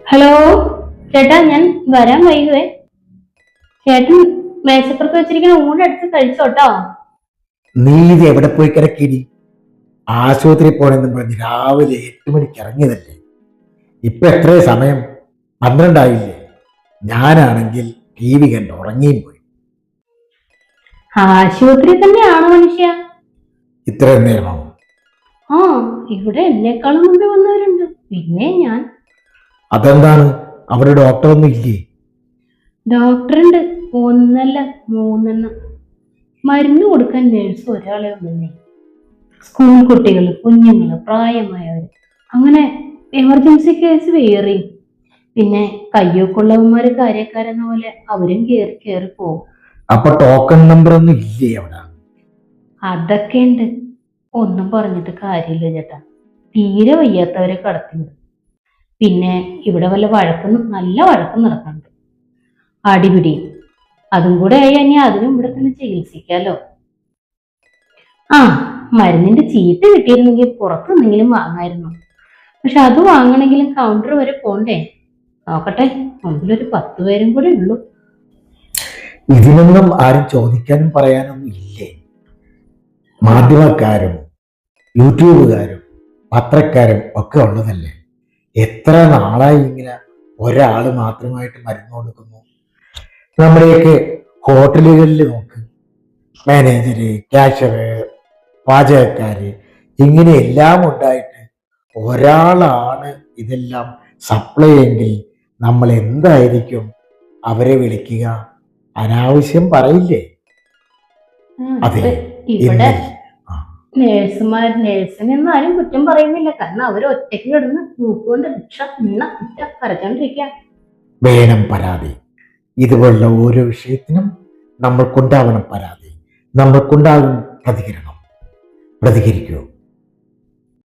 Hello ചേട്ടാ, ഞാൻ വരാൻ വൈകുവേ. ചേട്ടൻ മേശപ്പുറത്ത് വെച്ചിരിക്കുന്ന ഊണെടുത്ത് കഴിച്ചോട്ടോ. നീ ഇത് എവിടെ പോയി കിടക്കിനി? ആശുപത്രി പോണെന്നും പറഞ്ഞ് രാവിലെ 8 മണിക്ക് ഇറങ്ങിയതല്ലേ. ഇപ്പൊ എത്ര സമയം? 12 ഞാനാണെങ്കിൽ TV കണ്ട് ഉറങ്ങിയും പോയി. ആശുപത്രി തന്നെയാണ് മനുഷ്യ. ഇത്രയും നേരമാവും? ആ, ഇവിടെ എന്നെക്കാളും മുമ്പേ വന്നവരുണ്ട്. പിന്നെ ഞാൻ. അതെന്താണ്, അവിടെ ഡോക്ടറൊന്നും ഇല്ലേ? ഡോക്ടറുണ്ട്, ഒന്നല്ല മൂന്നെണ്ണം. മരുന്ന് കൊടുക്കാൻ നേഴ്സ് ഒരാളെ ഉള്ളേ. സ്കൂൾ കുട്ടികൾ, കുഞ്ഞുങ്ങള്, പ്രായമായവര്, അങ്ങനെ എമർജൻസി കേസ് വേറെയും. പിന്നെ കയ്യൊക്കുള്ളവന്മാര് കാര്യക്കാരെന്ന പോലെ അവരും കേറി കേറി പോകും. അപ്പൊ ടോക്കൺ നമ്പർ ഒന്നും ഇല്ലേ അവിടെ? അതൊക്കെ ഉണ്ട്. ഒന്നും പറഞ്ഞിട്ട് കാര്യമില്ല ചേട്ടാ. തീരെ വയ്യാത്തവരെ കടത്തിവിടും. പിന്നെ ഇവിടെ വല്ല നല്ല വഴക്കും നടക്കുന്നുണ്ട്, അടിപിടിയും. അതും കൂടെ ആയി കഴിഞ്ഞാൽ അതിനും ഇവിടെ തന്നെ ചികിത്സിക്കാലോ. ആ, മരുന്നിന്റെ ചീട്ട് കിട്ടിയിരുന്നെങ്കിൽ പുറത്തുനിന്നെങ്കിലും വാങ്ങായിരുന്നു. പക്ഷെ അത് വാങ്ങണമെങ്കിലും കൗണ്ടർ വരെ പോണ്ടേ. നോക്കട്ടെ, മുമ്പിലൊരു 10 പേരും കൂടെ ഉള്ളൂ. ഇതിനൊന്നും ആരും ചോദിക്കാനും പറയാനൊന്നും ഇല്ലേ? മാധ്യമക്കാരും യൂട്യൂബുകാരും പത്രക്കാരും ഒക്കെ ഉള്ളതല്ലേ. എത്ര നാളായി ഇങ്ങനെ ഒരാള് മാത്രമായിട്ട് മരുന്ന് കൊടുക്കുന്നു? നമ്മുടെയൊക്കെ ഹോട്ടലുകളിൽ നോക്ക്, മാനേജര്, ക്യാഷ്യറ്, പാചകക്കാര്, ഇങ്ങനെ എല്ലാം ഉണ്ടായിട്ട് ഒരാളാണ് ഇതെല്ലാം സപ്ലൈ എങ്കിൽ നമ്മൾ എന്തായിരിക്കും അവരെ വിളിക്കുക? അനാവശ്യം പറയില്ലേ? അതെ, ഇവിടെ നേഴ്സിനൊന്നും ആരും കുറ്റം പറയുന്നില്ല. കാരണം അവർ ഒറ്റയ്ക്ക് കിടന്ന് മൂക്കുകൊണ്ട് കരച്ചോണ്ടിരിക്കുക. വേണം പരാതി. ഇതുപോലുള്ള ഓരോ വിഷയത്തിനും നമ്മൾക്കുണ്ടാവണം പരാതി, നമ്മൾക്കുണ്ടാകും പ്രതികരണം. പ്രതികരിക്കൂ.